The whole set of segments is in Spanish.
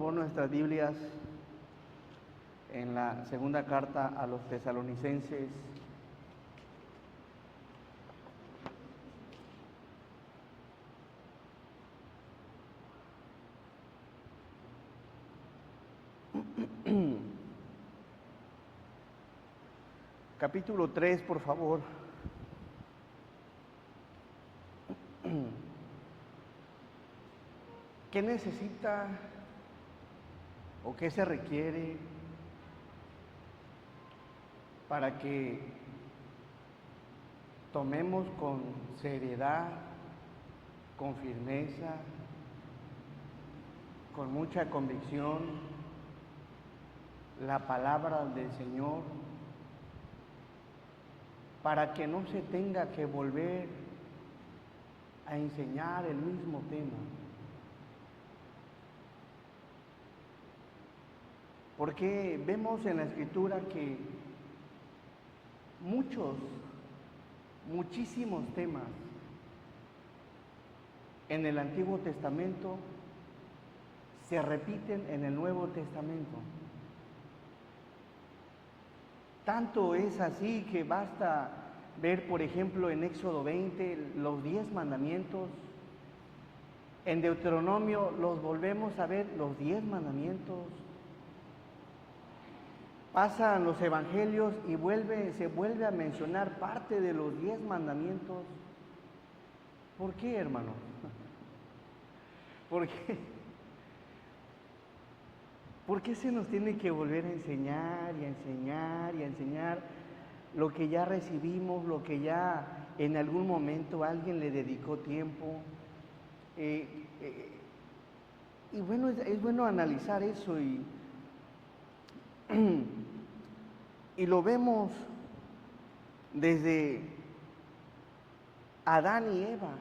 favor nuestras Biblias en la segunda carta a los Tesalonicenses. Capítulo 3, por favor. ¿Qué necesita o qué se requiere para que tomemos con seriedad, con firmeza, con mucha convicción la palabra del Señor, para que no se tenga que volver a enseñar el mismo tema? Porque vemos en la Escritura que muchísimos temas en el Antiguo Testamento se repiten en el Nuevo Testamento. Tanto es así que basta ver, por ejemplo, en Éxodo 20, los 10 mandamientos. En Deuteronomio los volvemos a ver, los 10 mandamientos. Pasan los evangelios y se vuelve a mencionar parte de los 10 mandamientos. ¿Por qué, hermanos? ¿Por qué? ¿Por qué se nos tiene que volver a enseñar y a enseñar y a enseñar lo que ya recibimos, lo que ya en algún momento alguien le dedicó tiempo? Y bueno, es bueno analizar eso y lo vemos desde Adán y Eva.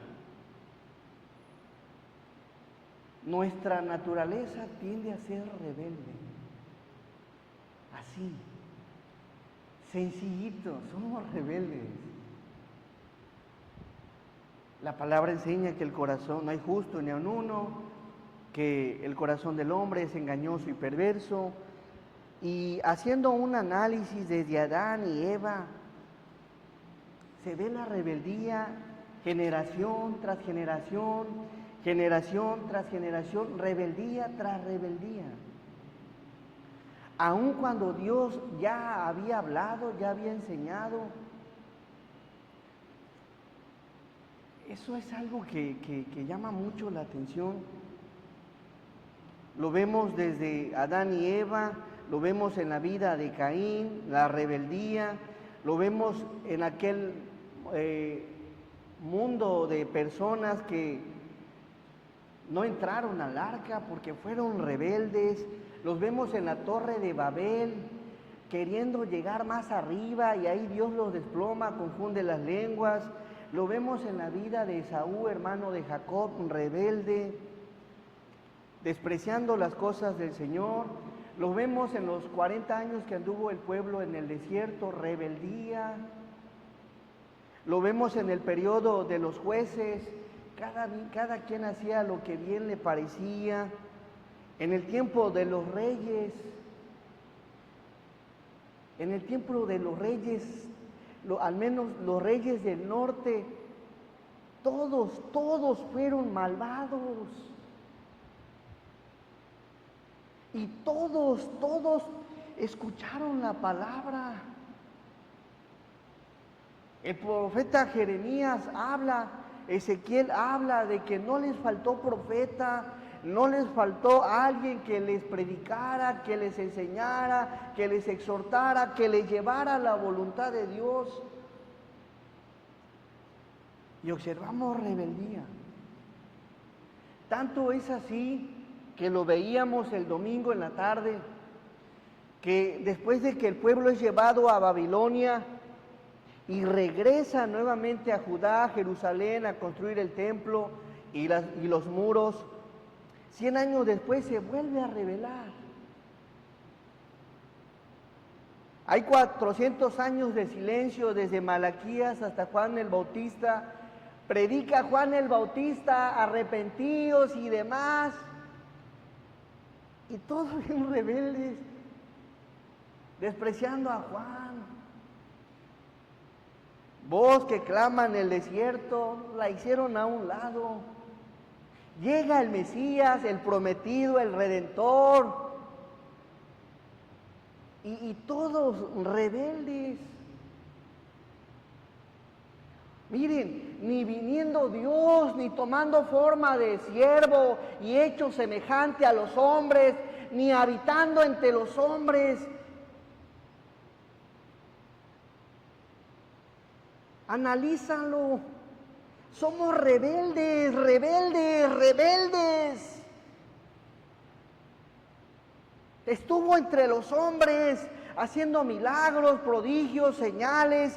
Nuestra naturaleza tiende a ser rebelde. Así, sencillito, somos rebeldes. La palabra enseña que el corazón, no hay justo ni aun uno, que el corazón del hombre es engañoso y perverso. Y haciendo un análisis desde Adán y Eva, se ve la rebeldía generación tras generación, generación tras generación, rebeldía tras rebeldía. Aun cuando Dios ya había hablado, ya había enseñado, eso es algo que llama mucho la atención. Lo vemos desde Adán y Eva, lo vemos en la vida de Caín, la rebeldía, lo vemos en aquel mundo de personas que no entraron al arca porque fueron rebeldes. Los vemos en la torre de Babel, queriendo llegar más arriba, y ahí Dios los desploma, confunde las lenguas. Lo vemos en la vida de Esaú, hermano de Jacob, un rebelde, despreciando las cosas del Señor. Lo vemos en los 40 años que anduvo el pueblo en el desierto, rebeldía. Lo vemos en el periodo de los jueces, cada quien hacía lo que bien le parecía. En el tiempo de los reyes, al menos los reyes del norte, todos fueron malvados. Y todos escucharon la palabra. El profeta Jeremías habla, Ezequiel habla de que no les faltó profeta, no les faltó alguien que les predicara, que les enseñara, que les exhortara, que les llevara la voluntad de Dios. Y observamos rebeldía. Tanto es así que lo veíamos el domingo en la tarde, que después de que el pueblo es llevado a Babilonia y regresa nuevamente a Judá, a Jerusalén, a construir el templo y los muros, 100 años después se vuelve a rebelar. Hay 400 años de silencio desde Malaquías hasta Juan el Bautista. Predica Juan el Bautista, arrepentíos y demás. Y todos bien rebeldes, despreciando a Juan. Voz que clama en el desierto, la hicieron a un lado. Llega el Mesías, el prometido, el Redentor, y todos rebeldes. Miren, ni viniendo Dios, ni tomando forma de siervo y hecho semejante a los hombres, ni habitando entre los hombres. Analízalo. Somos rebeldes, rebeldes, rebeldes. Estuvo entre los hombres haciendo milagros, prodigios, señales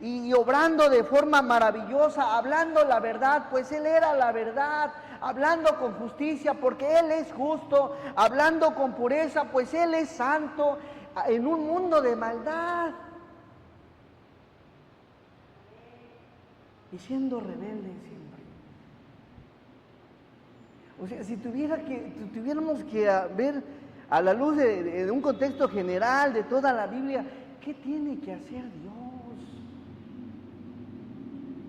y obrando de forma maravillosa, hablando la verdad, pues Él era la verdad, hablando con justicia, porque Él es justo, hablando con pureza, pues Él es santo, en un mundo de maldad. Y siendo rebelde siempre. O sea, si tuviéramos que ver a la luz de un contexto general de toda la Biblia, ¿qué tiene que hacer Dios?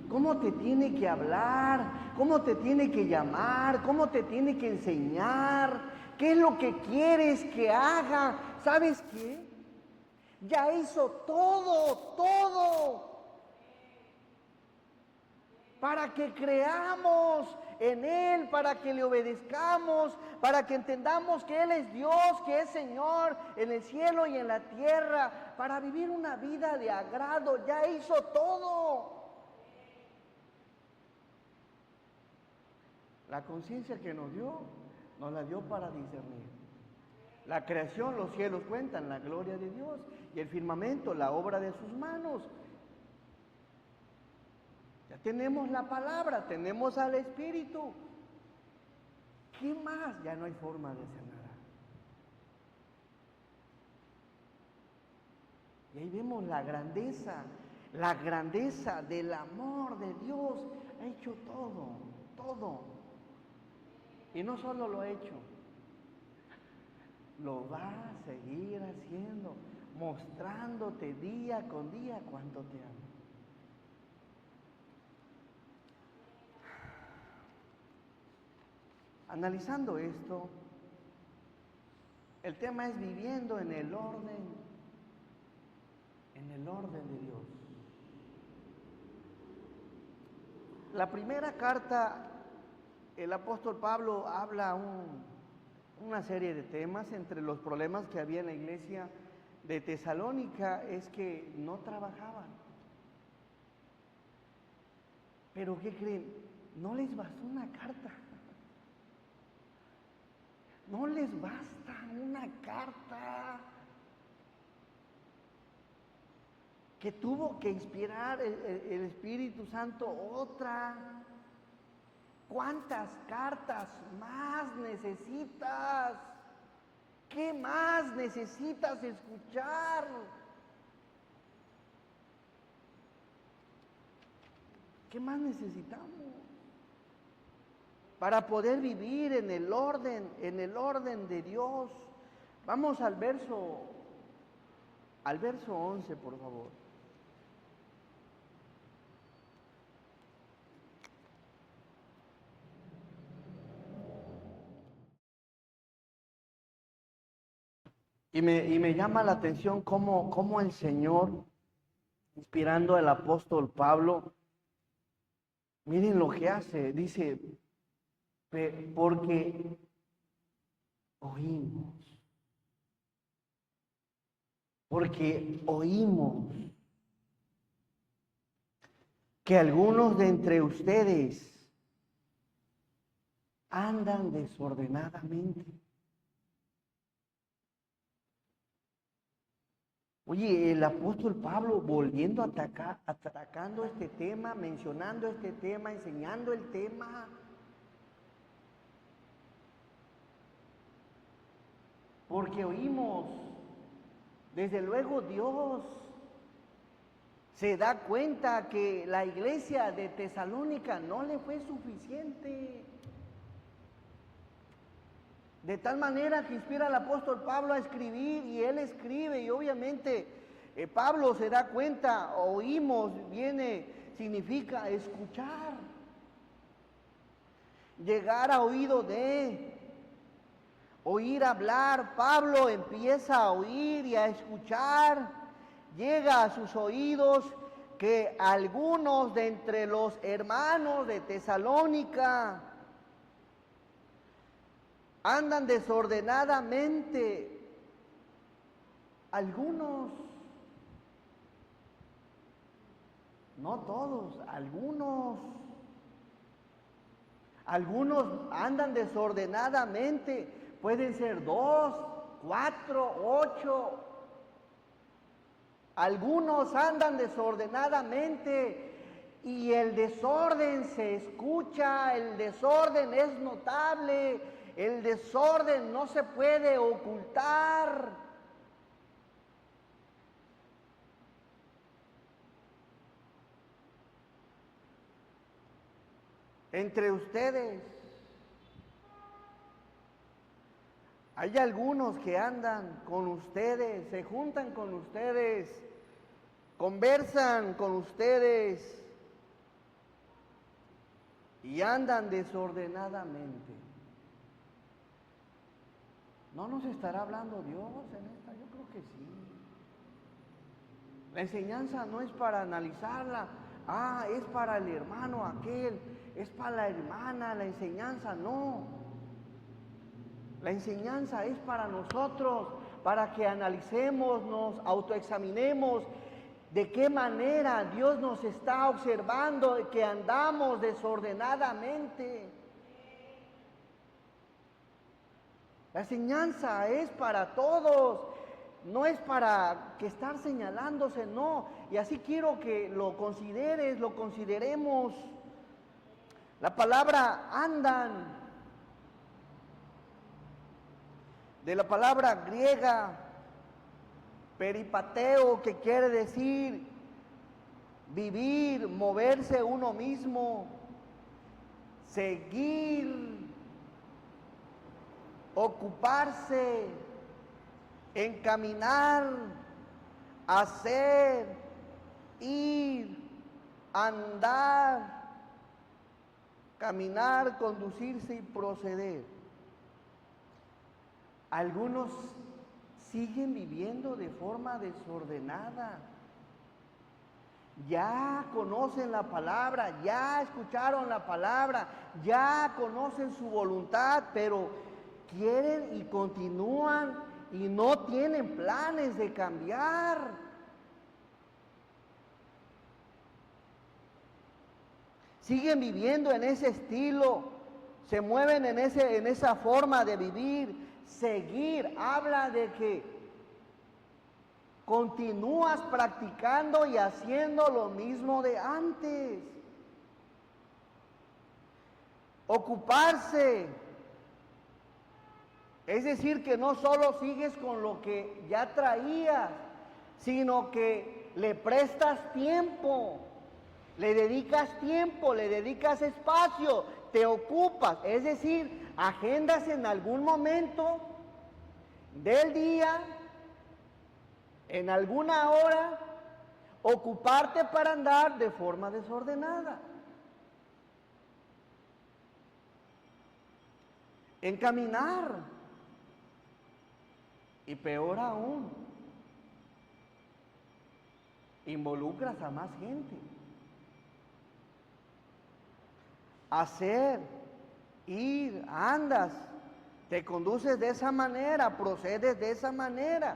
¿Cómo te tiene que hablar? ¿Cómo te tiene que llamar? ¿Cómo te tiene que enseñar? ¿Qué es lo que quieres que haga? ¿Sabes qué? Ya hizo todo para que creamos en Él, para que le obedezcamos, para que entendamos que Él es Dios, que es Señor en el cielo y en la tierra, para vivir una vida de agrado. Ya hizo todo. La conciencia que nos la dio para discernir. La creación, los cielos cuentan la gloria de Dios, y el firmamento, la obra de sus manos. Ya tenemos la palabra, tenemos al Espíritu. ¿Qué más? Ya no hay forma de hacer nada. Y ahí vemos la grandeza del amor de Dios. Ha hecho todo. Y no solo lo ha hecho, lo va a seguir haciendo, mostrándote día con día cuánto te ama. Analizando esto, el tema es viviendo en el orden de Dios. La primera carta, el apóstol Pablo habla una serie de temas. Entre los problemas que había en la iglesia de Tesalónica es que no trabajaban. Pero ¿qué creen? No les bastó una carta. No les basta una carta que tuvo que inspirar el Espíritu Santo otra. ¿Cuántas cartas más necesitas? ¿Qué más necesitas escuchar? ¿Qué más necesitamos? Para poder vivir en el orden de Dios. Vamos al verso 11, por favor. Y me llama la atención cómo el Señor, inspirando al apóstol Pablo, miren lo que hace. Dice, porque oímos que algunos de entre ustedes andan desordenadamente. Oye, el apóstol Pablo volviendo a atacando este tema, mencionando este tema, enseñando el tema. Porque oímos, desde luego Dios se da cuenta que la iglesia de Tesalónica no le fue suficiente. De tal manera que inspira al apóstol Pablo a escribir, y él escribe, y obviamente Pablo se da cuenta, oímos, significa escuchar, llegar a oído de, oír hablar. Pablo empieza a oír y a escuchar, llega a sus oídos que algunos de entre los hermanos de Tesalónica andan desordenadamente. Algunos, no todos, algunos andan desordenadamente. Pueden ser 2, 4, 8. Algunos andan desordenadamente y el desorden se escucha, el desorden es notable, el desorden no se puede ocultar. Entre ustedes hay algunos que andan con ustedes, se juntan con ustedes, conversan con ustedes y andan desordenadamente. ¿No nos estará hablando Dios en esta? Yo creo que sí. La enseñanza no es para analizarla, es para el hermano aquel, es para la hermana, la enseñanza no. La enseñanza es para nosotros, para que analicemos, nos autoexaminemos de qué manera Dios nos está observando que andamos desordenadamente. La enseñanza es para todos, no es para que estar señalándose, no. Y así quiero que lo consideres, lo consideremos. La palabra andan, de la palabra griega peripateo, que quiere decir vivir, moverse uno mismo, seguir, ocuparse, encaminar, hacer, ir, andar, caminar, conducirse y proceder. Algunos siguen viviendo de forma desordenada. Ya conocen la palabra, ya escucharon la palabra, ya conocen su voluntad, pero quieren y continúan y no tienen planes de cambiar. Siguen viviendo en ese estilo, se mueven en esa forma de vivir. Seguir habla de que continúas practicando y haciendo lo mismo de antes. Ocuparse, es decir, que no solo sigues con lo que ya traías, sino que le prestas tiempo, le dedicas espacio, te ocupas, es decir, agendas en algún momento del día, en alguna hora, ocuparte para andar de forma desordenada. Encaminar. Y peor aún, involucras a más gente. Hacer, ir, andas, te conduces de esa manera, procedes de esa manera.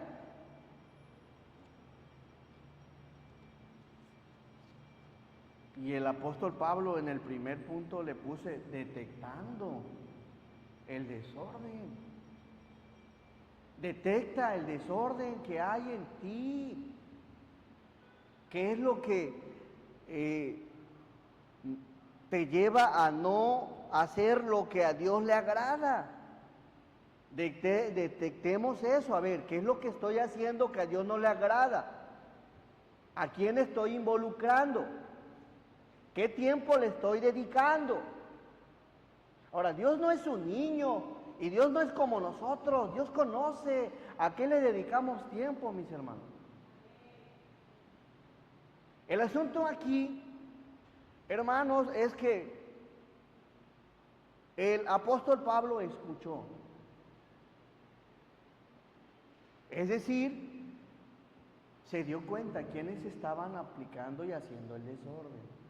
Y el apóstol Pablo en el primer punto le puse detectando el desorden. Detecta el desorden que hay en ti. ¿Qué es lo que te lleva a no hacer lo que a Dios le agrada? Detectemos eso, a ver, ¿qué es lo que estoy haciendo que a Dios no le agrada? ¿A quién estoy involucrando? ¿Qué tiempo le estoy dedicando? Ahora, Dios no es un niño Y Dios no es como nosotros, Dios conoce a qué le dedicamos tiempo, mis hermanos. El asunto aquí, hermanos, es que el apóstol Pablo escuchó. Es decir, se dio cuenta quiénes estaban aplicando y haciendo el desorden.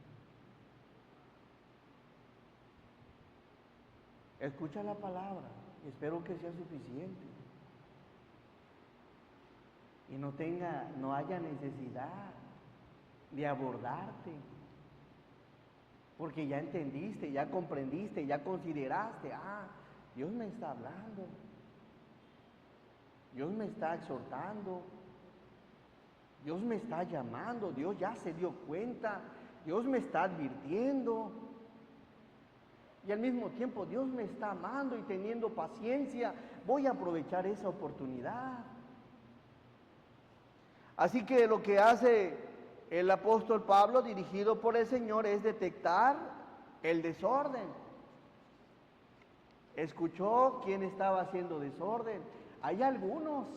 Escucha la palabra, espero que sea suficiente. Y no haya necesidad de abordarte. Porque ya entendiste, ya comprendiste, ya consideraste, Dios me está hablando. Dios me está exhortando. Dios me está llamando, Dios ya se dio cuenta, Dios me está advirtiendo. Y al mismo tiempo Dios me está amando y teniendo paciencia. Voy a aprovechar esa oportunidad. Así que lo que hace el apóstol Pablo, dirigido por el Señor, es detectar el desorden. Escuchó quién estaba haciendo desorden. Hay algunos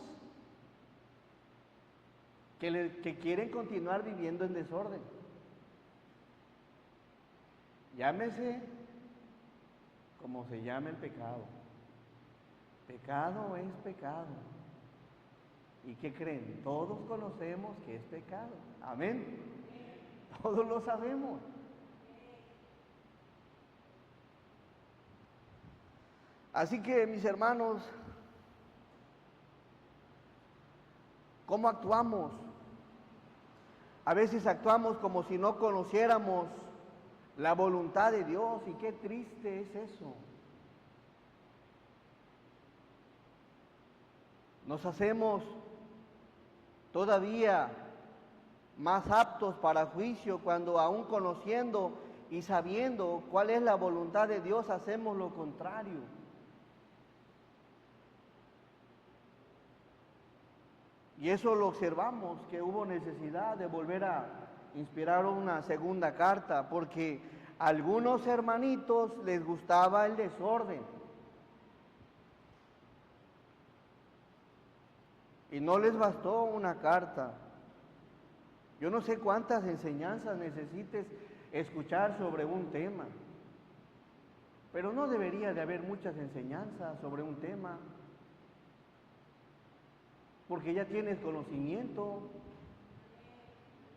que quieren continuar viviendo en desorden. Llámese como se llama el pecado. Pecado es pecado. ¿Y qué creen? Todos conocemos que es pecado. Amén. Todos lo sabemos. Así que, mis hermanos, ¿cómo actuamos? A veces actuamos como si no conociéramos la voluntad de Dios, y qué triste es eso. Nos hacemos todavía más aptos para juicio cuando, aún conociendo y sabiendo cuál es la voluntad de Dios, hacemos lo contrario. Y eso lo observamos, que hubo necesidad de volver a inspirar una segunda carta, porque a algunos hermanitos les gustaba el desorden. Y no les bastó una carta. Yo no sé cuántas enseñanzas necesites escuchar sobre un tema, pero no debería de haber muchas enseñanzas sobre un tema, porque ya tienes conocimiento,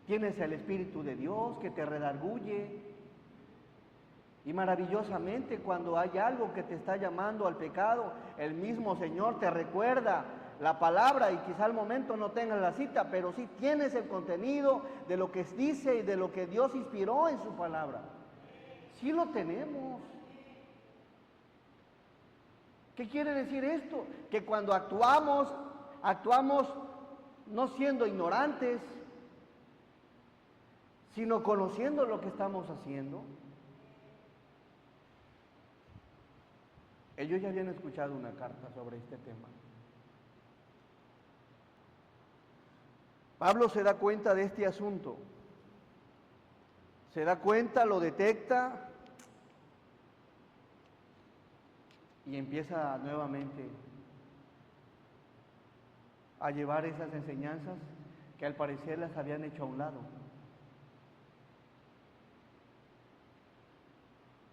tienes el Espíritu de Dios que te redarguye, y maravillosamente cuando hay algo que te está llamando al pecado, el mismo Señor te recuerda la palabra, y quizá al momento no tengas la cita, pero sí tienes el contenido de lo que dice y de lo que Dios inspiró en su palabra. Sí lo tenemos. ¿Qué quiere decir esto? Que cuando actuamos no siendo ignorantes, sino conociendo lo que estamos haciendo. Ellos ya habían escuchado una carta sobre este tema. Pablo se da cuenta de este asunto, se da cuenta, lo detecta y empieza nuevamente a llevar esas enseñanzas que al parecer las habían hecho a un lado.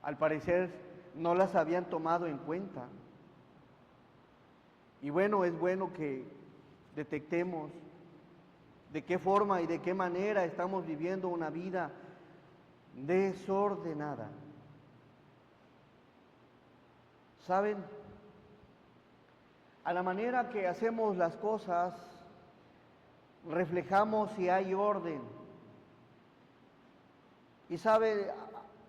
Al parecer no las habían tomado en cuenta. Y bueno, es bueno que detectemos de qué forma y de qué manera estamos viviendo una vida desordenada. ¿Saben? A la manera que hacemos las cosas, reflejamos si hay orden. Y sabe,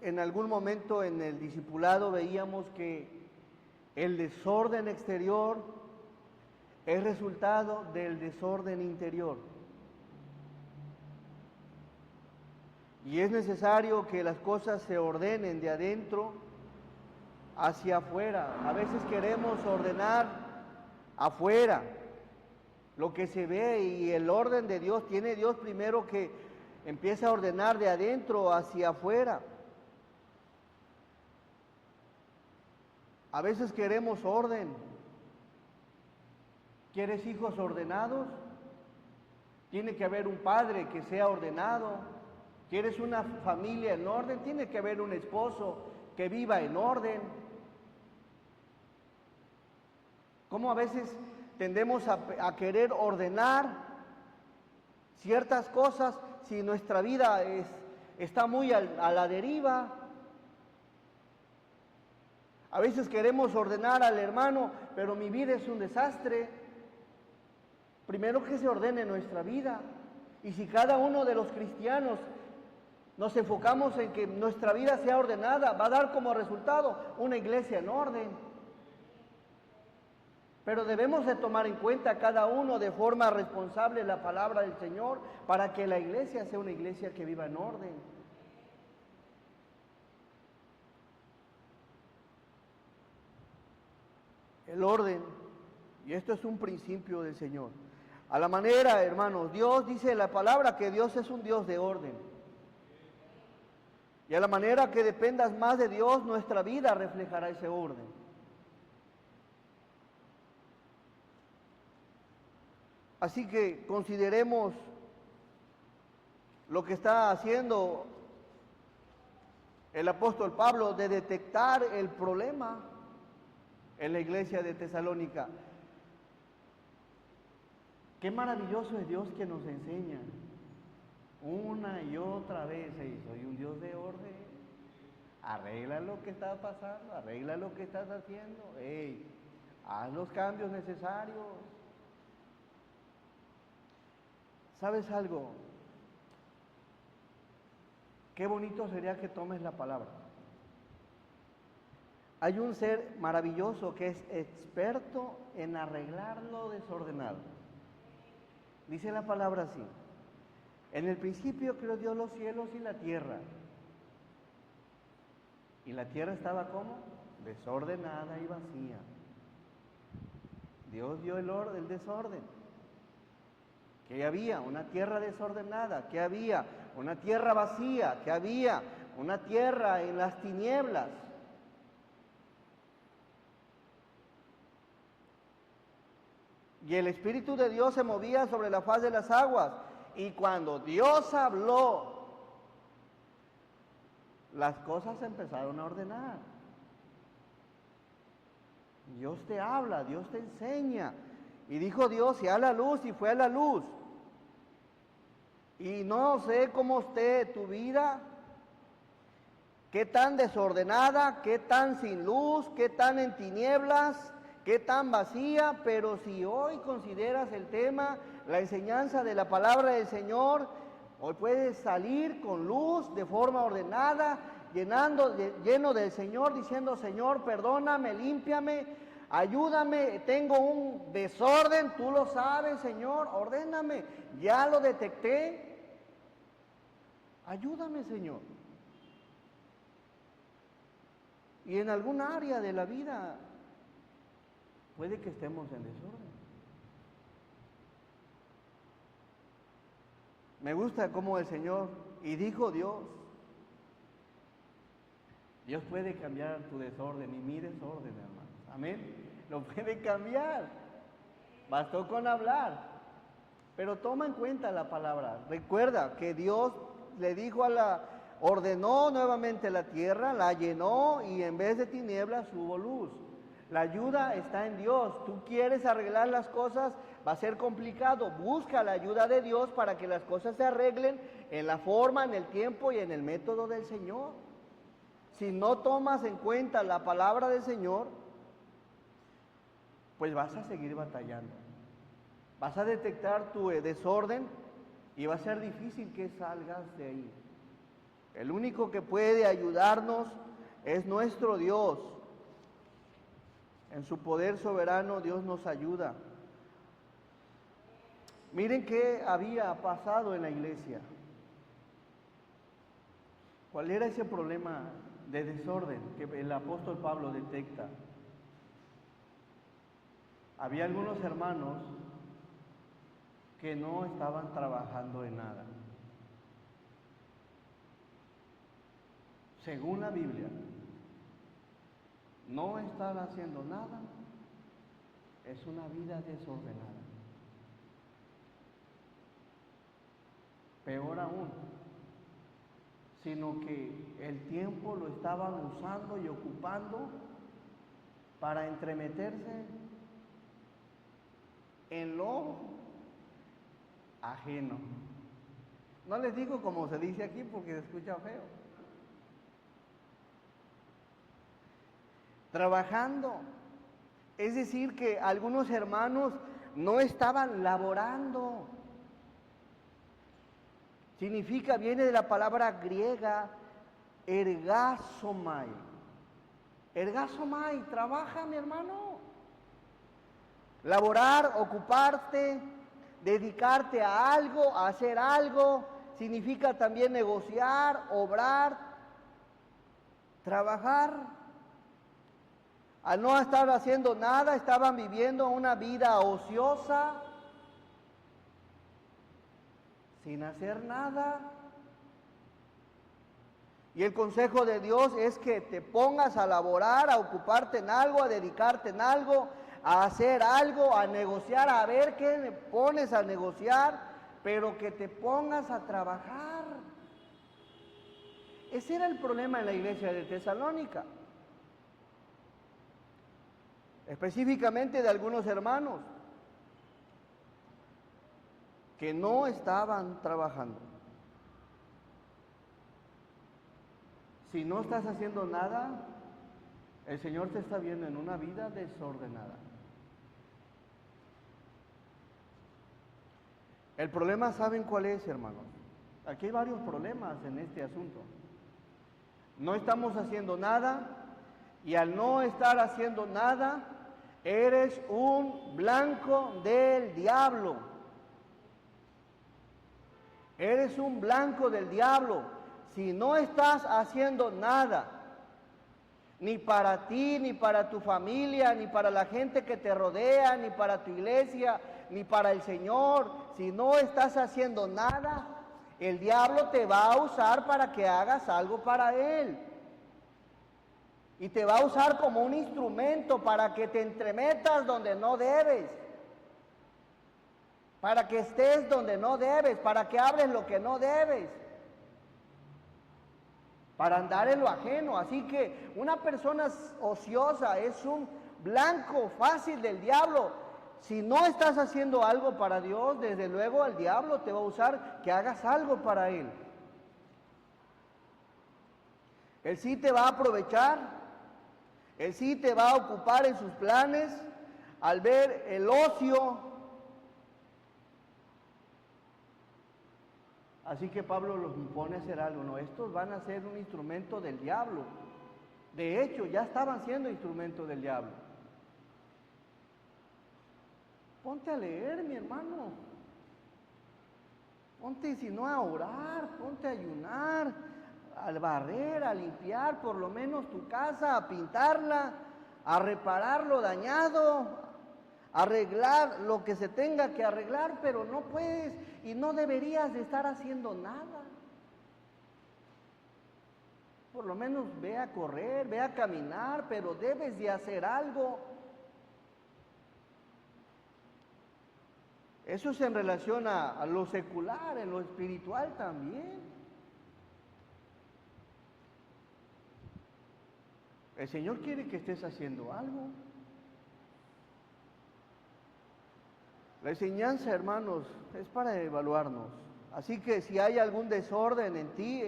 en algún momento en el discipulado veíamos que el desorden exterior es resultado del desorden interior. Y es necesario que las cosas se ordenen de adentro hacia afuera. A veces queremos ordenar afuera lo que se ve, y el orden de Dios tiene Dios primero que empieza a ordenar de adentro hacia afuera. A veces queremos orden. ¿Quieres hijos ordenados? Tiene que haber un padre que sea ordenado. ¿Quieres una familia en orden? Tiene que haber un esposo que viva en orden. ¿Cómo a veces tendemos a querer ordenar ciertas cosas si nuestra vida está muy a la deriva? A veces queremos ordenar al hermano, pero mi vida es un desastre. Primero que se ordene nuestra vida. Y si cada uno de los cristianos nos enfocamos en que nuestra vida sea ordenada, va a dar como resultado una iglesia en orden. Pero debemos de tomar en cuenta cada uno de forma responsable la palabra del Señor para que la iglesia sea una iglesia que viva en orden. El orden, y esto es un principio del Señor. A la manera, hermanos, Dios dice en la palabra que Dios es un Dios de orden. Y a la manera que dependas más de Dios, nuestra vida reflejará ese orden. Así que consideremos lo que está haciendo el apóstol Pablo de detectar el problema en la iglesia de Tesalónica. Qué maravilloso es Dios que nos enseña una y otra vez: hey, soy un Dios de orden, arregla lo que está pasando, arregla lo que estás haciendo, hey, haz los cambios necesarios. ¿Sabes algo? Qué bonito sería que tomes la palabra. Hay un ser maravilloso que es experto en arreglar lo desordenado. Dice la palabra así: en el principio creó Dios los cielos y la tierra. Y la tierra estaba ¿cómo? Desordenada y vacía. Dios dio el desorden. Que había una tierra desordenada, que había una tierra vacía, que había una tierra en las tinieblas. Y el Espíritu de Dios se movía sobre la faz de las aguas. Y cuando Dios habló, las cosas se empezaron a ordenar. Dios te habla, Dios te enseña. Y dijo Dios: y a la luz, y fue a la luz. Y no sé cómo esté tu vida, qué tan desordenada, qué tan sin luz, qué tan en tinieblas, qué tan vacía, pero si hoy consideras el tema, la enseñanza de la palabra del Señor, hoy puedes salir con luz, de forma ordenada, lleno del Señor, diciendo: Señor, perdóname, límpiame, ayúdame, tengo un desorden, tú lo sabes, Señor, ordéname, ya lo detecté, ayúdame, Señor. Y en algún área de la vida puede que estemos en desorden. Me gusta cómo el Señor, y dijo Dios, Dios puede cambiar tu desorden y mi desorden, hermanos. Amén. Lo puede cambiar. Bastó con hablar. Pero toma en cuenta la palabra. Recuerda que Dios le dijo ordenó nuevamente la tierra, la llenó y en vez de tinieblas hubo luz. La ayuda está en Dios. Tú quieres arreglar las cosas, va a ser complicado. Busca la ayuda de Dios para que las cosas se arreglen en la forma, en el tiempo y en el método del Señor. Si no tomas en cuenta la palabra del Señor, pues vas a seguir batallando. Vas a detectar tu desorden y va a ser difícil que salgas de ahí. El único que puede ayudarnos es nuestro Dios. En su poder soberano Dios nos ayuda. Miren qué había pasado en la iglesia. ¿Cuál era ese problema de desorden que el apóstol Pablo detecta? Había algunos hermanos que no estaban trabajando en nada. Según la Biblia, no estar haciendo nada es una vida desordenada. Peor aún, sino que el tiempo lo estaban usando y ocupando para entremeterse en lo ajeno. No les digo como se dice aquí porque se escucha feo. Trabajando. Es decir, que algunos hermanos no estaban laborando. Significa, viene de la palabra griega, ergasomai. Ergasomai, trabaja, mi hermano. Laborar, ocuparte, dedicarte a algo, a hacer algo, significa también negociar, obrar, trabajar. Al no estar haciendo nada, estaban viviendo una vida ociosa, sin hacer nada. Y el consejo de Dios es que te pongas a laborar, a ocuparte en algo, a dedicarte en algo, a hacer algo, a negociar, a ver qué le pones a negociar, pero que te pongas a trabajar. Ese era el problema en la iglesia de Tesalónica, específicamente de algunos hermanos que no estaban trabajando. Si no estás haciendo nada, el Señor te está viendo en una vida desordenada. El problema, ¿saben cuál es, hermanos? Aquí hay varios problemas en este asunto. No estamos haciendo nada, y al no estar haciendo nada, eres un blanco del diablo. Eres un blanco del diablo. Si no estás haciendo nada, ni para ti, ni para tu familia, ni para la gente que te rodea, ni para tu iglesia, ni para el Señor, si no estás haciendo nada, el diablo te va a usar para que hagas algo para él. Y te va a usar como un instrumento para que te entremetas donde no debes, para que estés donde no debes, para que hables lo que no debes, para andar en lo ajeno. Así que una persona ociosa es un blanco fácil del diablo. Si no estás haciendo algo para Dios, desde luego el diablo te va a usar que hagas algo para Él. Él sí te va a aprovechar, Él sí te va a ocupar en sus planes al ver el ocio. Así que Pablo los pone a hacer algo. No, estos van a ser un instrumento del diablo. De hecho, ya estaban siendo instrumento del diablo. Ponte a leer, mi hermano. Ponte, si no, a orar, ponte a ayunar, a barrer, a limpiar por lo menos tu casa, a pintarla, a reparar lo dañado, arreglar lo que se tenga que arreglar, pero no puedes y no deberías de estar haciendo nada. Por lo menos ve a correr, ve a caminar, pero debes de hacer algo. Eso es en relación a lo secular, en lo espiritual también. El Señor quiere que estés haciendo algo. La enseñanza, hermanos, es para evaluarnos. Así que si hay algún desorden en ti,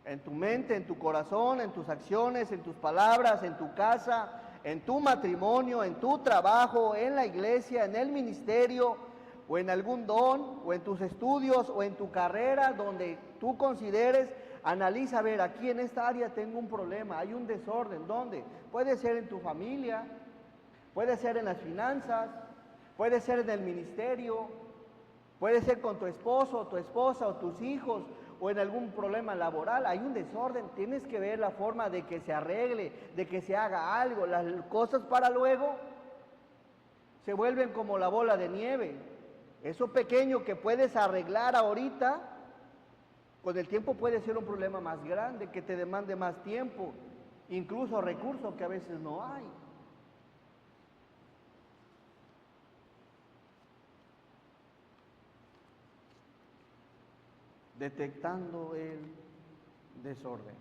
en tu mente, en tu corazón, en tus acciones, en tus palabras, en tu casa, en tu matrimonio, en tu trabajo, en la iglesia, en el ministerio, o en algún don, o en tus estudios, o en tu carrera, donde tú consideres, analiza, a ver, aquí en esta área tengo un problema, hay un desorden. ¿Dónde? Puede ser en tu familia, puede ser en las finanzas, puede ser en el ministerio, puede ser con tu esposo, tu esposa o tus hijos, o en algún problema laboral. Hay un desorden, tienes que ver la forma de que se arregle, de que se haga algo. Las cosas para luego se vuelven como la bola de nieve. Eso pequeño que puedes arreglar ahorita, con el tiempo puede ser un problema más grande, que te demande más tiempo. incluso recursos que a veces no hay. Detectando el desorden.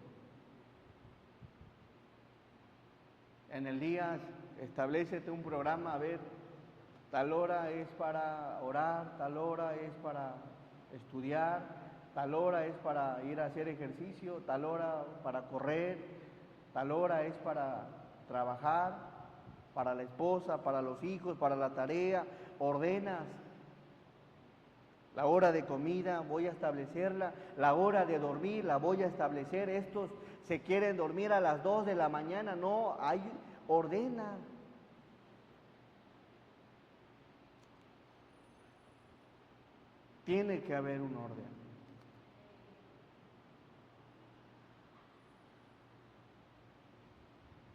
En el día establécete un programa, a ver, tal hora es para orar, tal hora es para estudiar, tal hora es para ir a hacer ejercicio, tal hora para correr, tal hora es para trabajar, para la esposa, para los hijos, para la tarea. Ordenas. La hora de comida voy a establecerla, la hora de dormir la voy a establecer. Estos se quieren dormir a las 2 de la mañana, no, ordena. Tiene que haber un orden.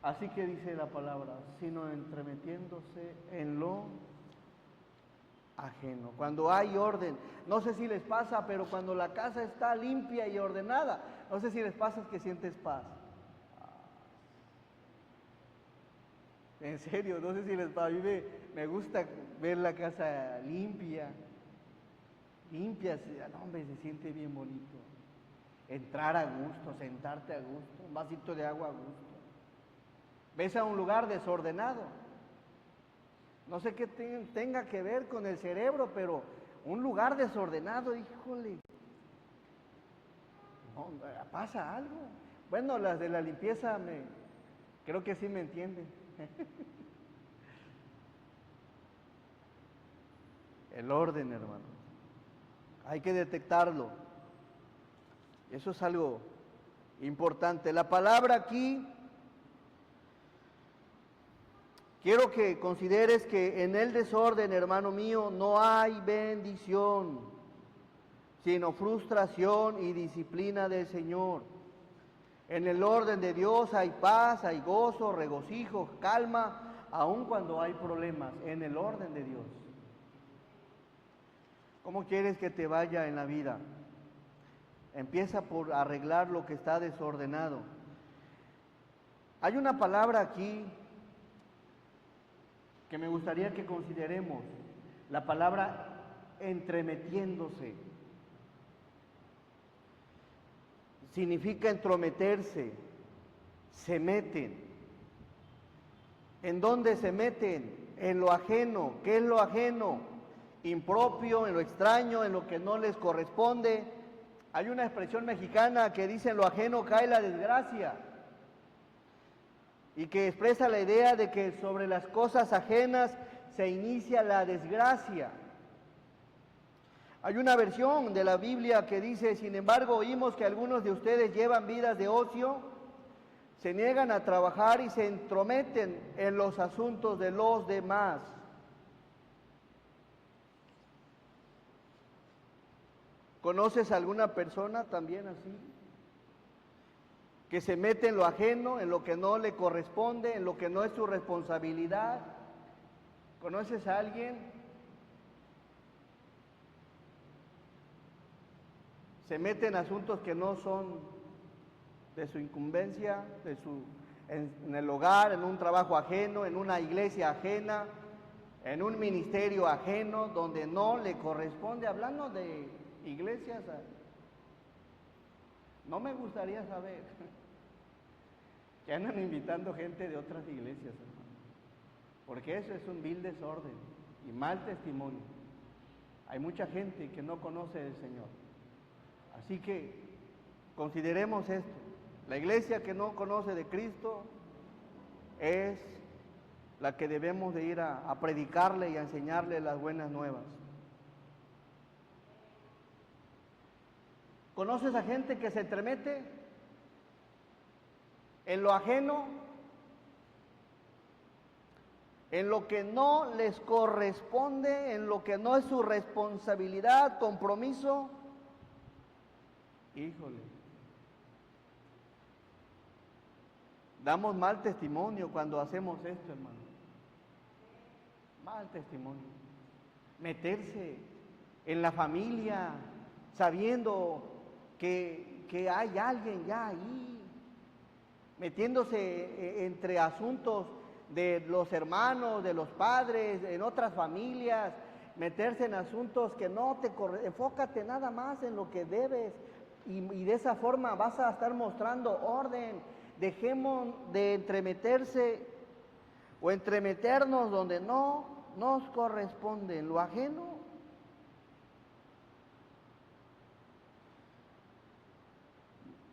Así que dice la palabra, sino entremetiéndose en lo ajeno. Cuando hay orden, no sé si les pasa, pero cuando la casa está limpia y ordenada, no sé si les pasa que sientes paz. En serio, no sé si les pasa. A mí me gusta ver la casa limpia, no, hombre, se siente bien bonito. Entrar a gusto, sentarte a gusto, un vasito de agua a gusto. Ves a un lugar desordenado. No sé qué tenga que ver con el cerebro, pero un lugar desordenado, híjole, no, pasa algo. Bueno, las de la limpieza creo que sí me entienden. El orden, hermano, hay que detectarlo. Eso es algo importante. La palabra aquí, quiero que consideres que en el desorden, hermano mío, no hay bendición, sino frustración y disciplina del Señor. En el orden de Dios hay paz, hay gozo, regocijo, calma, aun cuando hay problemas, en el orden de Dios. ¿Cómo quieres que te vaya en la vida? Empieza por arreglar lo que está desordenado. Hay una palabra aquí que me gustaría que consideremos, la palabra entremetiéndose. Significa entrometerse, se meten. ¿En dónde se meten? En lo ajeno. ¿Qué es lo ajeno? Impropio, en lo extraño, en lo que no les corresponde. Hay una expresión mexicana que dice: en lo ajeno cae la desgracia, y que expresa la idea de que sobre las cosas ajenas se inicia la desgracia. Hay una versión de la Biblia que dice: sin embargo, oímos que algunos de ustedes llevan vidas de ocio, se niegan a trabajar y se entrometen en los asuntos de los demás. ¿Conoces a alguna persona también así? Que se mete en lo ajeno, en lo que no le corresponde, en lo que no es su responsabilidad. ¿Conoces a alguien? Se mete en asuntos que no son de su incumbencia, en el hogar, en un trabajo ajeno, en una iglesia ajena, en un ministerio ajeno, donde no le corresponde. Hablando de iglesias, no me gustaría saber que andan invitando gente de otras iglesias, hermano, porque eso es un vil desorden y mal testimonio. Hay mucha gente que no conoce del Señor. Así que consideremos esto. La iglesia que no conoce de Cristo es la que debemos de ir a predicarle y a enseñarle las buenas nuevas. ¿Conoces a gente que se entremete en lo ajeno, en lo que no les corresponde, en lo que no es su responsabilidad, compromiso? Híjole, damos mal testimonio cuando hacemos esto, hermano. Mal testimonio. Meterse en la familia sabiendo que hay alguien ya ahí. metiéndose entre asuntos de los hermanos, de los padres, en otras familias, meterse en asuntos que no te enfócate nada más en lo que debes y de esa forma vas a estar mostrando orden. Dejemos de entremeterse o entremeternos donde no nos corresponde, en lo ajeno.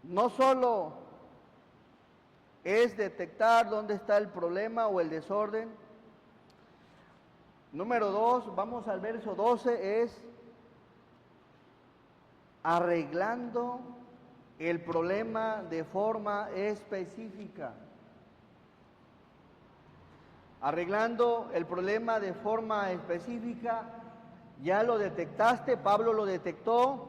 No solo es detectar dónde está el problema o el desorden. Número 2, vamos al verso 12, es arreglando el problema de forma específica. Arreglando el problema de forma específica, ya lo detectaste, Pablo lo detectó,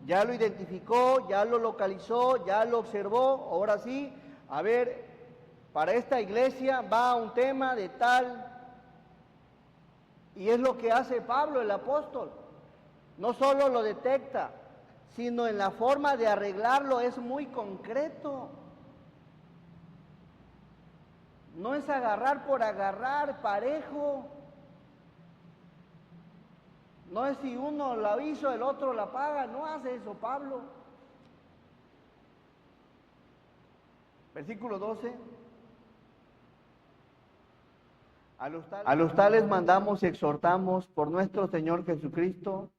ya lo identificó, ya lo localizó, ya lo observó. Ahora sí, a ver, para esta iglesia va un tema de tal, y es lo que hace Pablo, el apóstol. No solo lo detecta, sino en la forma de arreglarlo es muy concreto. No es agarrar por agarrar, parejo. No es si uno la hizo, el otro la paga. No hace eso Pablo. Versículo 12. A los tales mandamos y exhortamos por nuestro Señor Jesucristo,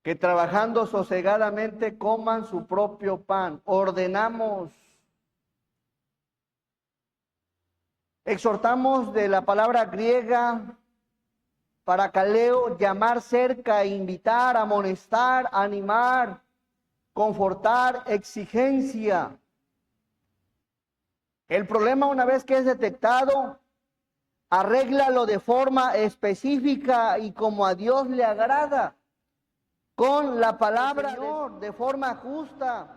que trabajando sosegadamente coman su propio pan. Ordenamos. Exhortamos de la palabra griega parakaleo, llamar cerca, invitar, amonestar, animar, confortar, exigencia. El problema, una vez que es detectado, arréglalo de forma específica y como a Dios le agrada, con la palabra Señor, de forma justa,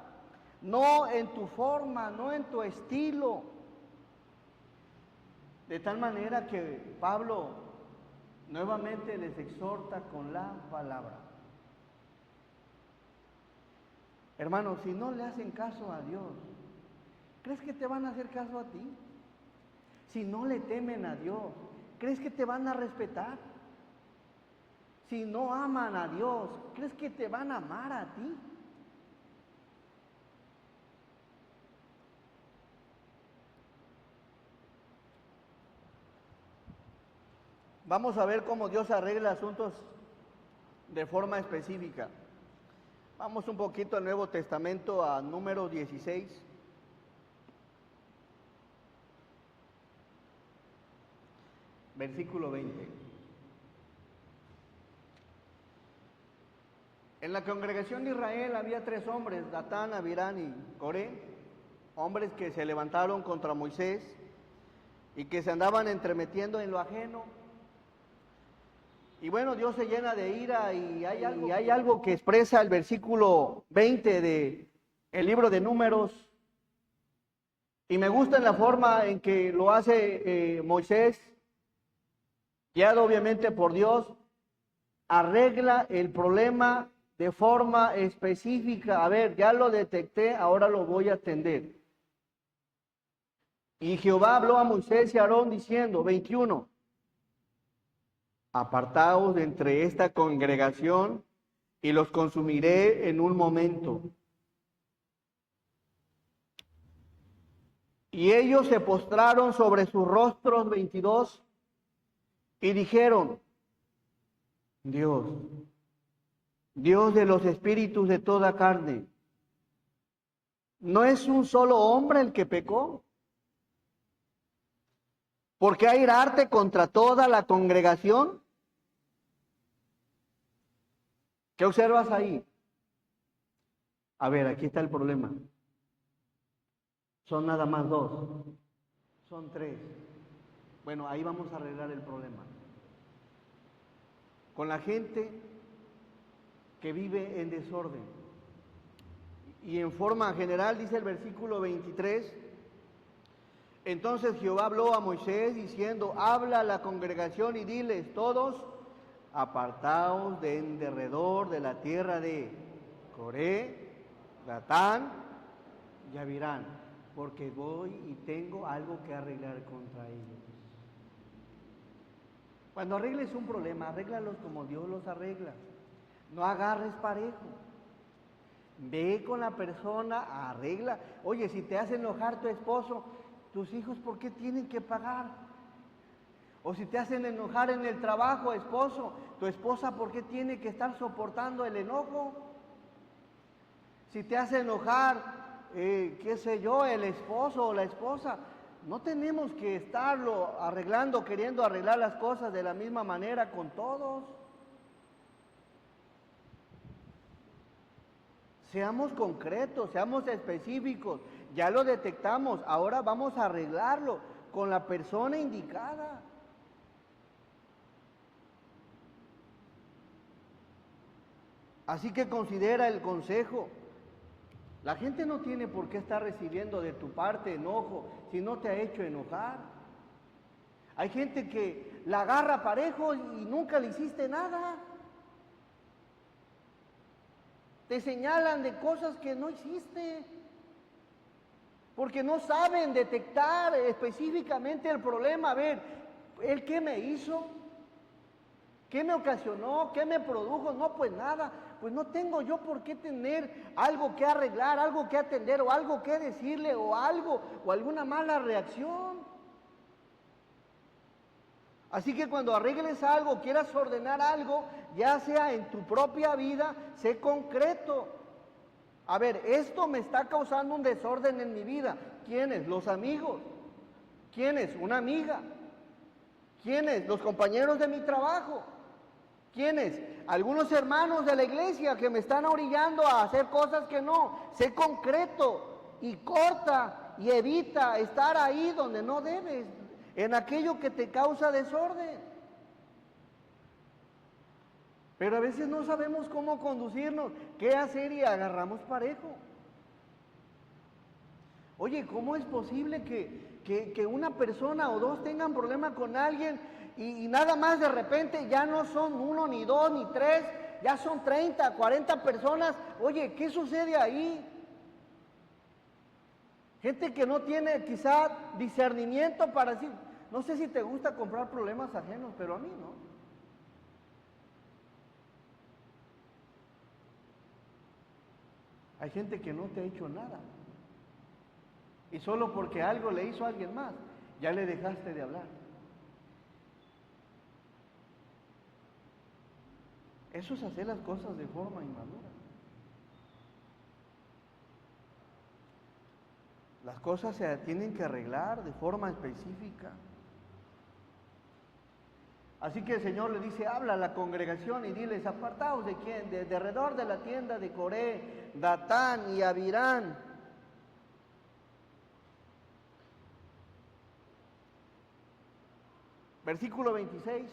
no en tu forma, no en tu estilo. De tal manera que Pablo nuevamente les exhorta con la palabra. Hermanos, si no le hacen caso a Dios, ¿crees que te van a hacer caso a ti? Si no le temen a Dios, ¿crees que te van a respetar? Si no aman a Dios, ¿crees que te van a amar a ti? Vamos a ver cómo Dios arregla asuntos de forma específica. Vamos un poquito al Nuevo Testamento, a Números 16. Versículo 20. En la congregación de Israel había 3 hombres, Datán, Abirán y Coré, hombres que se levantaron contra Moisés y que se andaban entremetiendo en lo ajeno. Y bueno, Dios se llena de ira y hay algo que expresa el versículo 20 de el libro de Números. Y me gusta en la forma en que lo hace Moisés, guiado obviamente por Dios, arregla el problema de forma específica. A ver, ya lo detecté, ahora lo voy a atender. Y Jehová habló a Moisés y a Aarón diciendo, 21, apartaos de entre esta congregación y los consumiré en un momento. Y ellos se postraron sobre sus rostros, 22, y dijeron, Dios de los espíritus de toda carne, ¿no es un solo hombre el que pecó? ¿Por qué airarte contra toda la congregación? ¿Qué observas ahí? A ver, aquí está el problema. Son nada más 2, son 3. Bueno, ahí vamos a arreglar el problema. Con la gente que vive en desorden. Y en forma general dice el versículo 23, entonces Jehová habló a Moisés diciendo, habla a la congregación y diles todos, apartaos de en derredor de la tierra de Coré, Datán y Abirán. porque voy y tengo algo que arreglar contra ellos. Cuando arregles un problema, arréglalos como Dios los arregla. No agarres parejo. Ve con la persona, arregla. Oye, si te hace enojar tu esposo, tus hijos, ¿por qué tienen que pagar? O si te hacen enojar en el trabajo, esposo, tu esposa, ¿por qué tiene que estar soportando el enojo? Si te hace enojar, qué sé yo, el esposo o la esposa, no tenemos que estarlo arreglando, queriendo arreglar las cosas de la misma manera con todos. Seamos concretos, seamos específicos, ya lo detectamos, ahora vamos a arreglarlo con la persona indicada. Así que considera el consejo. La gente no tiene por qué estar recibiendo de tu parte enojo si no te ha hecho enojar. Hay gente que la agarra parejo y nunca le hiciste nada. Te señalan de cosas que no hiciste, porque no saben detectar específicamente el problema. A ver, ¿él qué me hizo? ¿Qué me ocasionó? ¿Qué me produjo? No, pues nada. Pues no tengo yo por qué tener algo que arreglar, algo que atender, o algo que decirle, o algo, o alguna mala reacción. Así que cuando arregles algo, quieras ordenar algo, ya sea en tu propia vida, sé concreto. A ver, esto me está causando un desorden en mi vida. ¿Quiénes? Los amigos. ¿Quiénes? Una amiga. ¿Quiénes? Los compañeros de mi trabajo. ¿Quiénes? Algunos hermanos de la iglesia que me están orillando a hacer cosas que no. Sé concreto y corta y evita estar ahí donde no debes, en aquello que te causa desorden. Pero a veces no sabemos cómo conducirnos, qué hacer y agarramos parejo. Oye, ¿cómo es posible que una persona o dos tengan problema con alguien y nada más de repente ya no son uno, ni dos, ni tres, ya son 30, 40 personas? Oye, ¿qué sucede ahí? Gente que no tiene quizá discernimiento para decir, no sé si te gusta comprar problemas ajenos, pero a mí no. Hay gente que no te ha hecho nada. Y solo porque algo le hizo a alguien más, ya le dejaste de hablar. Eso es hacer las cosas de forma inmadura. Las cosas se tienen que arreglar de forma específica. Así que el Señor le dice, habla a la congregación y diles, apartaos de quién, de alrededor de la tienda de Coré, Datán y Abirán. Versículo 26.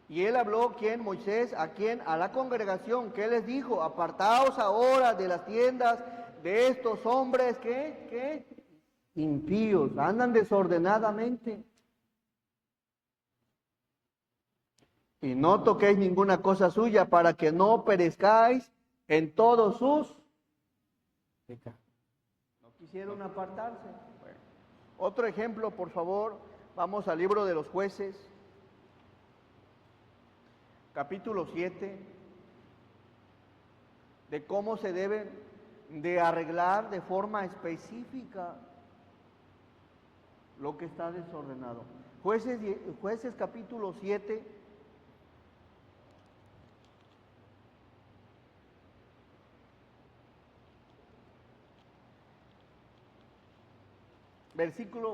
Y él habló, ¿quién? Moisés, ¿a quién? A la congregación, que les dijo, apartaos ahora de las tiendas de estos hombres que impíos, andan desordenadamente. Y no toquéis ninguna cosa suya para que no perezcáis en todos sus pecados. No quisieron apartarse. Bueno. Otro ejemplo, por favor, vamos al libro de los Jueces, capítulo 7, de cómo se deben de arreglar de forma específica lo que está desordenado. Jueces capítulo 7,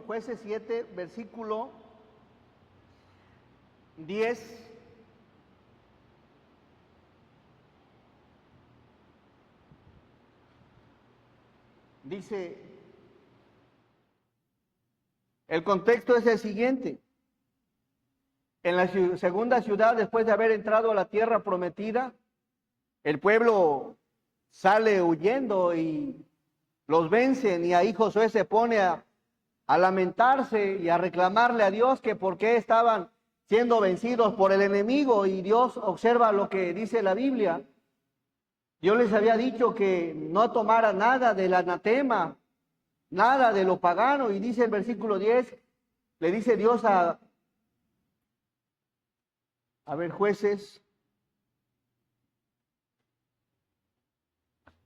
Jueces 7, versículo 10. Dice, el contexto es el siguiente. En la segunda ciudad, después de haber entrado a la tierra prometida, el pueblo sale huyendo y los vencen, y ahí Josué se pone a lamentarse y a reclamarle a Dios que por qué estaban siendo vencidos por el enemigo, y Dios observa lo que dice la Biblia. Dios les había dicho que no tomara nada del anatema nada de lo pagano. Y dice el versículo 10, le dice Dios a ver, jueces,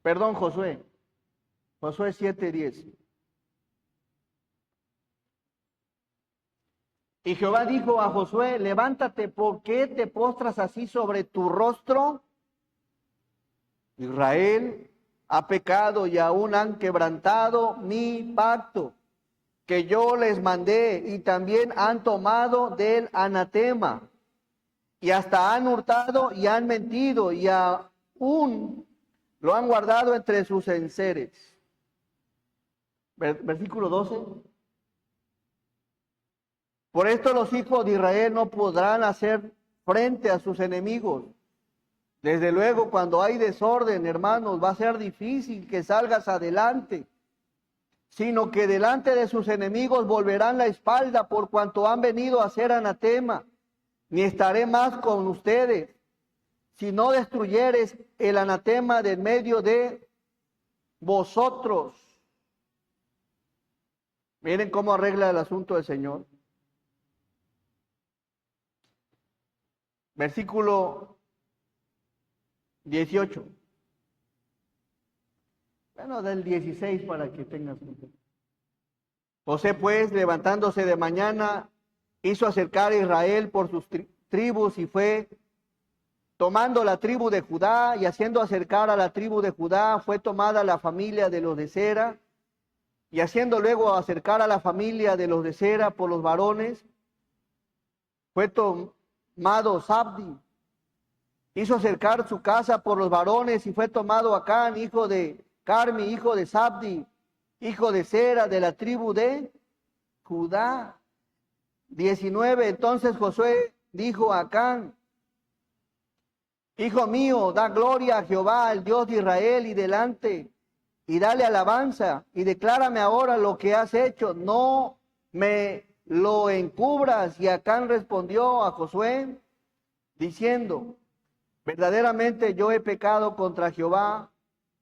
perdón, Josué 7:10. Y Jehová dijo a Josué, levántate, ¿por qué te postras así sobre tu rostro? Israel ha pecado y aún han quebrantado mi pacto que yo les mandé, y también han tomado del anatema, y hasta han hurtado y han mentido, y aún lo han guardado entre sus enseres. Versículo 12. Por esto los hijos de Israel no podrán hacer frente a sus enemigos. Desde luego, cuando hay desorden, hermanos, va a ser difícil que salgas adelante, sino que delante de sus enemigos volverán la espalda por cuanto han venido a hacer anatema. Ni estaré más con ustedes, si no destruyeres el anatema del medio de vosotros. Miren cómo arregla el asunto el Señor. Versículo 18. Bueno, del 16 para que tengas cuenta. José pues, levantándose de mañana, hizo acercar a Israel por sus tribus y fue tomando la tribu de Judá, y haciendo acercar a la tribu de Judá, fue tomada la familia de los de Sera, y haciendo luego acercar a la familia de los de Sera por los varones, fue tomado Zabdi. Hizo acercar su casa por los varones, y fue tomado Acán, hijo de Carmi, hijo de Zabdi, hijo de Sera, de la tribu de Judá. 19. Entonces Josué dijo a Acán, hijo mío, da gloria a Jehová, el Dios de Israel, y dale alabanza, y declárame ahora lo que has hecho, no me lo encubras. Y Acán respondió a Josué, diciendo, verdaderamente yo he pecado contra Jehová,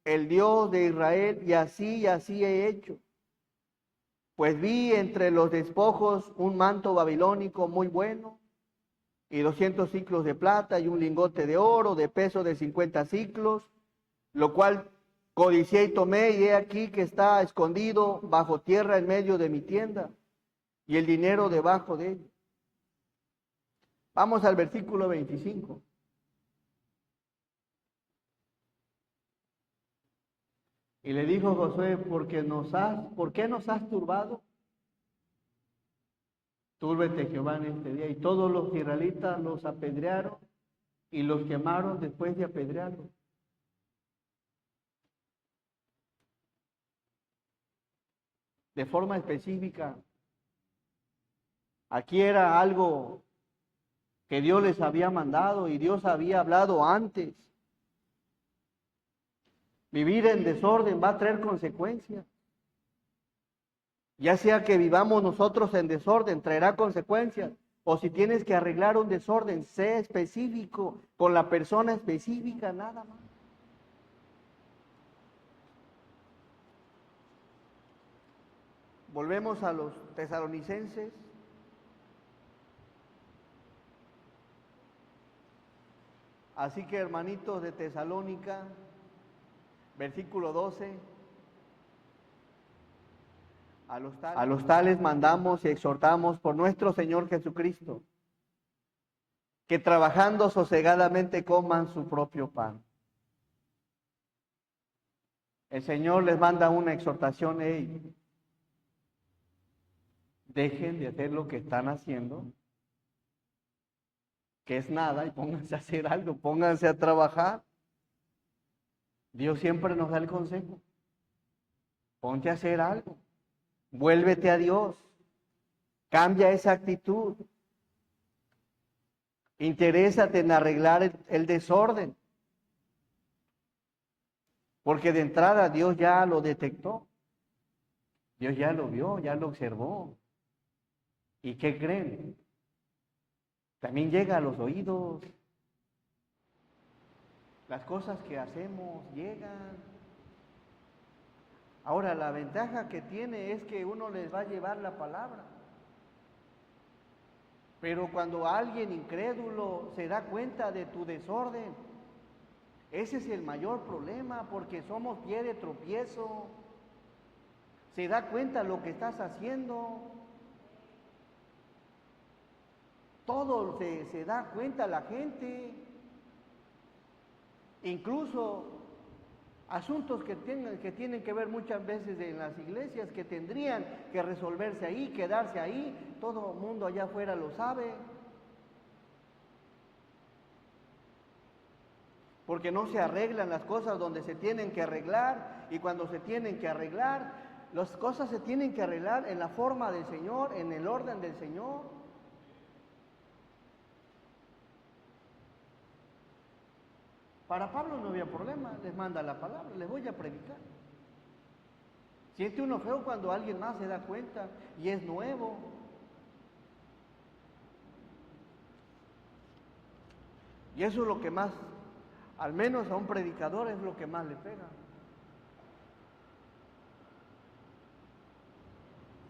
el Dios de Israel, y así he hecho. Pues vi entre los despojos un manto babilónico muy bueno, y 200 siclos de plata, y un lingote de oro de peso de 50 siclos, lo cual codicié y tomé, y he aquí que está escondido bajo tierra en medio de mi tienda, y el dinero debajo de ella. Vamos al versículo 25. Y le dijo Josué, ¿por qué nos has turbado? Túrbete Jehová en este día. Y todos los israelitas los apedrearon y los quemaron después de apedrearlos. De forma específica, aquí era algo que Dios les había mandado y Dios había hablado antes. Vivir en desorden va a traer consecuencias. Ya sea que vivamos nosotros en desorden, traerá consecuencias. O si tienes que arreglar un desorden, sé específico, con la persona específica, nada más. Volvemos a los tesalonicenses. Así que, hermanitos de Tesalónica, versículo 12. A los tales mandamos y exhortamos por nuestro Señor Jesucristo, que trabajando sosegadamente coman su propio pan. El Señor les manda una exhortación, dejen de hacer lo que están haciendo, que es nada, y pónganse a hacer algo, pónganse a trabajar. Dios siempre nos da el consejo. Ponte a hacer algo. Vuélvete a Dios. Cambia esa actitud. Interésate en arreglar el desorden. Porque de entrada Dios ya lo detectó. Dios ya lo vio, ya lo observó. ¿Y qué creen? También llega a los oídos. Las cosas que hacemos llegan. Ahora, la ventaja que tiene es que uno les va a llevar la palabra. Pero cuando alguien incrédulo se da cuenta de tu desorden, ese es el mayor problema, porque somos pie de tropiezo. Se da cuenta lo que estás haciendo. Todo se da cuenta la gente. Incluso asuntos que tienen que ver muchas veces en las iglesias, que tendrían que resolverse ahí, quedarse ahí, todo el mundo allá afuera lo sabe. Porque no se arreglan las cosas donde se tienen que arreglar, y cuando se tienen que arreglar, las cosas se tienen que arreglar en la forma del Señor, en el orden del Señor. Para Pablo no había problema, les manda la palabra, les voy a predicar. Siente uno feo cuando alguien más se da cuenta y es nuevo. Y eso es lo que más, al menos a un predicador, es lo que más le pega.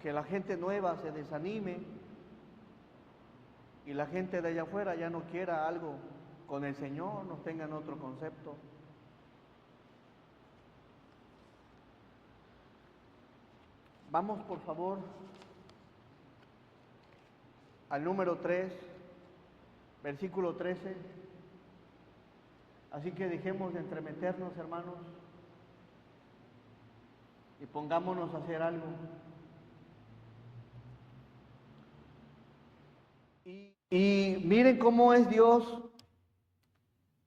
Que la gente nueva se desanime y la gente de allá afuera ya no quiera algo con el Señor, no tengan otro concepto. Vamos por favor al número 3, versículo 13. Así que dejemos de entremeternos, hermanos, y pongámonos a hacer algo. Y miren cómo es Dios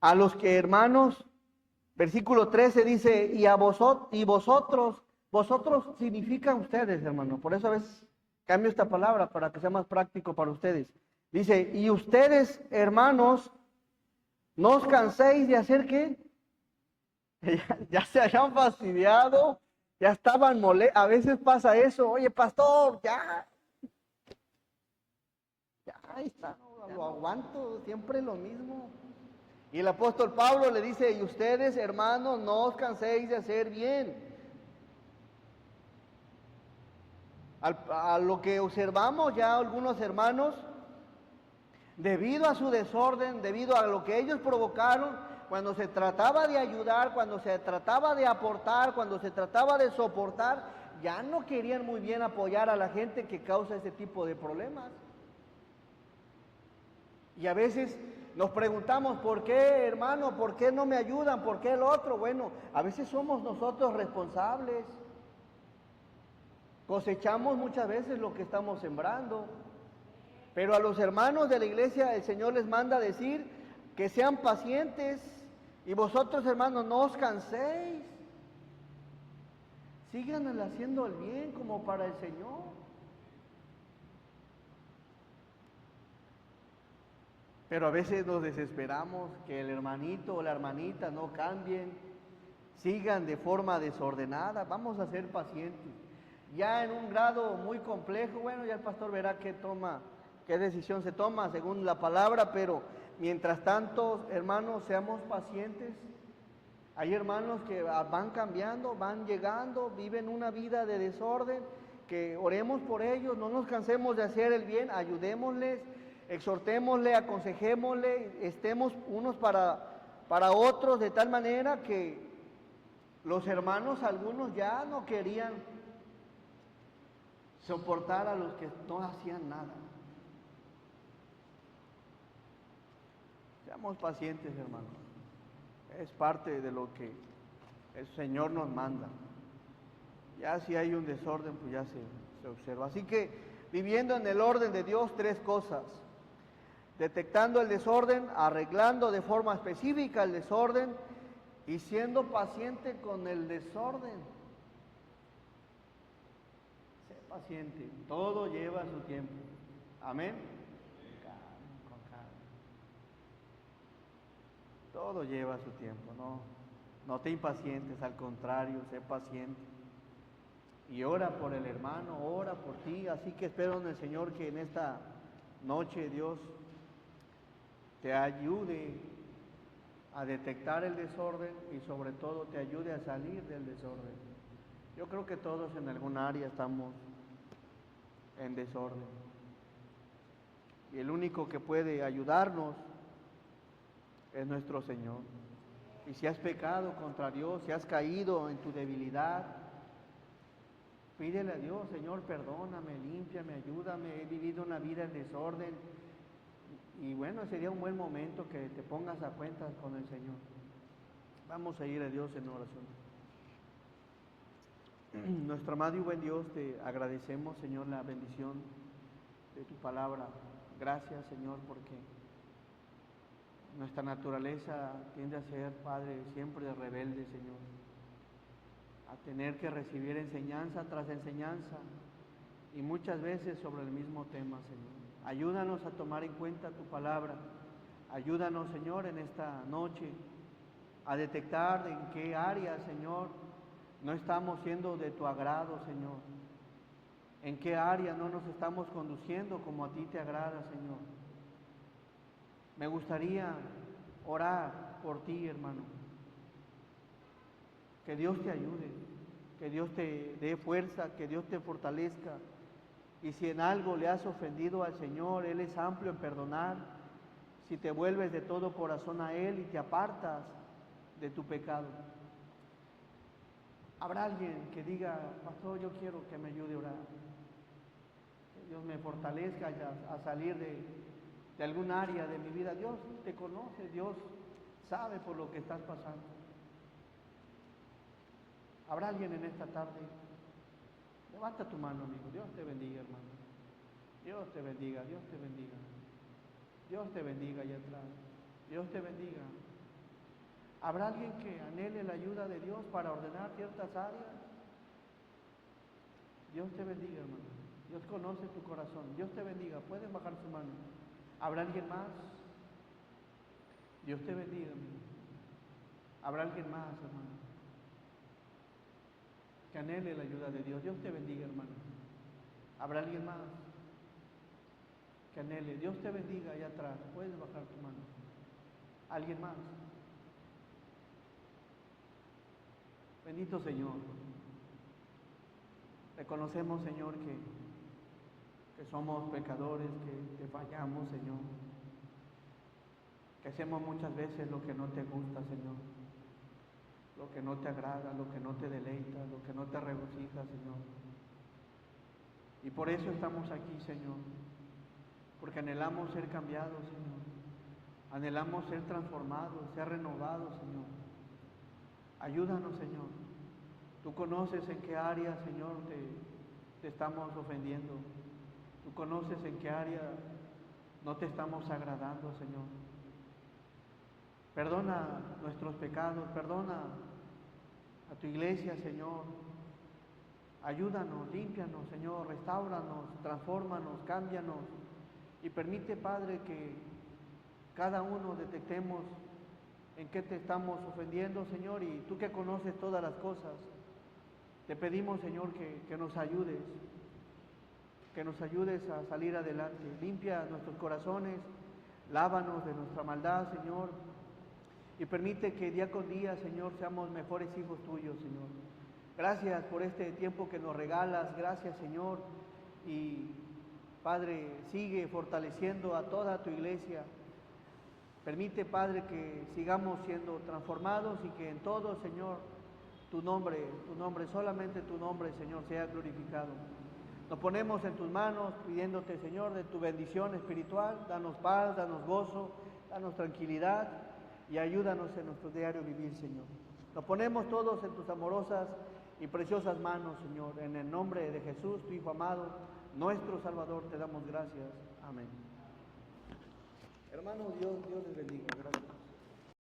a los que, hermanos, versículo 13 dice, y vosotros significan ustedes, hermanos. Por eso a veces cambio esta palabra para que sea más práctico para ustedes. Dice, y ustedes, hermanos, no os canséis de hacer ¿qué? Ya se hayan fastidiado, ya estaban molestos. A veces pasa eso, oye, pastor, ya ahí está, no, lo aguanto, siempre lo mismo. Y el apóstol Pablo le dice, y ustedes, hermanos, no os canséis de hacer bien. A lo que observamos ya algunos hermanos, debido a su desorden, debido a lo que ellos provocaron, cuando se trataba de ayudar, cuando se trataba de aportar, cuando se trataba de soportar, ya no querían muy bien apoyar a la gente que causa ese tipo de problemas. Y a veces nos preguntamos, ¿por qué, hermano? ¿Por qué no me ayudan? ¿Por qué el otro? Bueno, a veces somos nosotros responsables. Cosechamos muchas veces lo que estamos sembrando. Pero a los hermanos de la iglesia el Señor les manda a decir que sean pacientes. Y vosotros, hermanos, no os canséis. Sigan haciendo el bien como para el Señor. Pero a veces nos desesperamos que el hermanito o la hermanita no cambien, sigan de forma desordenada. Vamos a ser pacientes. Ya en un grado muy complejo, bueno, ya el pastor verá qué decisión se toma según la palabra, pero mientras tanto, hermanos, seamos pacientes. Hay hermanos que van cambiando, van llegando, viven una vida de desorden, que oremos por ellos, no nos cansemos de hacer el bien, ayudémosles, exhortémosle, aconsejémosle, estemos unos para otros, de tal manera que los hermanos, algunos ya no querían soportar a los que no hacían nada. Seamos pacientes, hermanos. Es parte de lo que el Señor nos manda. Ya si hay un desorden, pues ya se observa. Así que viviendo en el orden de Dios, 3 cosas. Detectando el desorden, arreglando de forma específica el desorden y siendo paciente con el desorden. Sé paciente, todo lleva su tiempo. Amén. Con calma. Todo lleva su tiempo, no te impacientes, al contrario, sé paciente. Y ora por el hermano, ora por ti. Así que espero en el Señor que en esta noche Dios te ayude a detectar el desorden y sobre todo te ayude a salir del desorden. Yo creo que todos en algún área estamos en desorden. Y el único que puede ayudarnos es nuestro Señor. Y si has pecado contra Dios, si has caído en tu debilidad, pídele a Dios: Señor, perdóname, límpiame, ayúdame, he vivido una vida en desorden. Y bueno, sería un buen momento que te pongas a cuentas con el Señor. Vamos a ir a Dios en oración. Nuestro amado y buen Dios, te agradecemos, Señor, la bendición de tu palabra. Gracias, Señor, porque nuestra naturaleza tiende a ser, Padre, siempre rebelde, Señor, a tener que recibir enseñanza tras enseñanza y muchas veces sobre el mismo tema, Señor. Ayúdanos a tomar en cuenta tu palabra. Ayúdanos, Señor, en esta noche a detectar en qué área, Señor, no estamos siendo de tu agrado, Señor. En qué área no nos estamos conduciendo como a ti te agrada, Señor. Me gustaría orar por ti, hermano. Que Dios te ayude, que Dios te dé fuerza, que Dios te fortalezca. Y si en algo le has ofendido al Señor, Él es amplio en perdonar. Si te vuelves de todo corazón a Él y te apartas de tu pecado. Habrá alguien que diga: pastor, yo quiero que me ayude a orar. Que Dios me fortalezca a salir de algún área de mi vida. Dios te conoce, Dios sabe por lo que estás pasando. ¿Habrá alguien en esta tarde? Levanta tu mano, amigo. Dios te bendiga, hermano. Dios te bendiga, Dios te bendiga. Dios te bendiga allá atrás. Dios te bendiga. ¿Habrá alguien que anhele la ayuda de Dios para ordenar ciertas áreas? Dios te bendiga, hermano. Dios conoce tu corazón. Dios te bendiga. Pueden bajar su mano. ¿Habrá alguien más? Dios te bendiga, amigo. ¿Habrá alguien más, hermano, que anhele la ayuda de Dios? Dios te bendiga, hermano. ¿Habrá alguien más que anhele? Dios te bendiga allá atrás. Puedes bajar tu mano. ¿Alguien más? Bendito Señor. Reconocemos, Señor, que somos pecadores, que fallamos, Señor. Que hacemos muchas veces lo que no te gusta, Señor. Lo que no te agrada, lo que no te deleita, lo que no te regocija, Señor. Y por eso estamos aquí, Señor. Porque anhelamos ser cambiados, Señor. Anhelamos ser transformados, ser renovados, Señor. Ayúdanos, Señor. Tú conoces en qué área, Señor, te estamos ofendiendo. Tú conoces en qué área no te estamos agradando, Señor. Perdona nuestros pecados, perdona a tu iglesia, Señor. Ayúdanos, límpianos, Señor, restáuranos, transfórmanos, cámbianos. Y permite, Padre, que cada uno detectemos en qué te estamos ofendiendo, Señor, y tú que conoces todas las cosas, te pedimos, Señor, que nos ayudes a salir adelante. Limpia nuestros corazones, lávanos de nuestra maldad, Señor, y permite que día con día, Señor, seamos mejores hijos tuyos, Señor. Gracias por este tiempo que nos regalas, gracias, Señor, y Padre, sigue fortaleciendo a toda tu iglesia. Permite, Padre, que sigamos siendo transformados y que en todo, Señor, tu nombre, solamente tu nombre, Señor, sea glorificado. Nos ponemos en tus manos pidiéndote, Señor, de tu bendición espiritual. Danos paz, danos gozo, danos tranquilidad y ayúdanos en nuestro diario vivir, Señor. Nos ponemos todos en tus amorosas y preciosas manos, Señor. En el nombre de Jesús, tu Hijo amado, nuestro Salvador, te damos gracias. Amén. Hermanos, Dios les bendiga. Gracias.